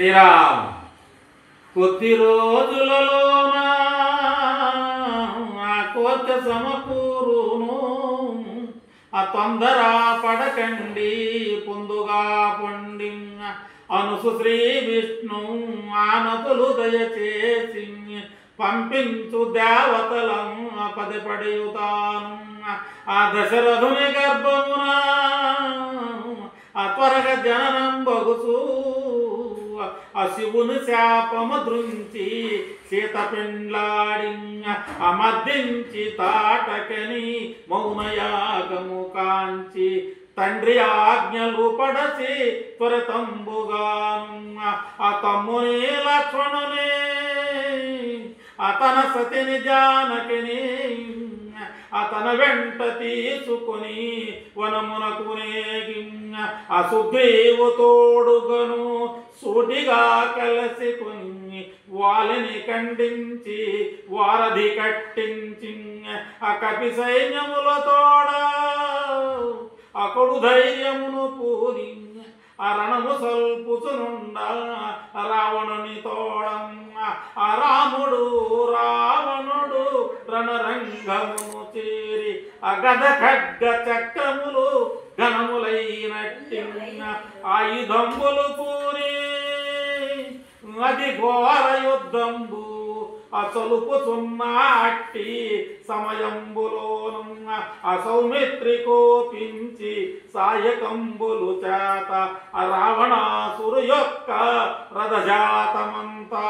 శ్రీరామ్. కొద్ది రోజులలోన ఆ కోర్కె సమకూరును, ఆ తొందర పడకండి పొందుగా పొండి అనుసు శ్రీ విష్ణు ఆనతులు దయచేసి పంపించు దేవతలను పదిపడియుతాను. ఆ దశరథుని గర్భమున ఆ త్వరగా జననం బగుసు ఆ శివుని శాపము దృంచి సీత పెండ్లాడి అమర్దించి తాటకని మౌనయాగము కాంచి తండ్రి ఆజ్ఞలు పడసి త్వరతంబుగా ఆ తమ్ముని లక్ష్మణుని అతన సతిని జానకిని అతన వెంట తీసుకొని వనమునకు నేగి ఆ సుగ్రీవు తోడుగను సూటిగా కలసికొని వాళ్ళని ఖండించి వారధి కట్టించి ఆ కపి సైన్యముల తోడ అకడు ధైర్యమును పూరి ఆ రణము సల్పుచునుండ రావణుని తోడం ఆ రాముడు రావణుడు రణరంగమును చేరి ఆ గద ఖడ్గ చక్రములు ఘనములైనట్టి ఆయుధంబులు పూరి అది ఘోర యుద్ధంబు అసలుపుచున్నాట్టి సమయంబులోను ఆ సౌమిత్రి కోపించి సాయకంబులు చేత ఆ రావణాసురు యొక్క రథజాతమంతా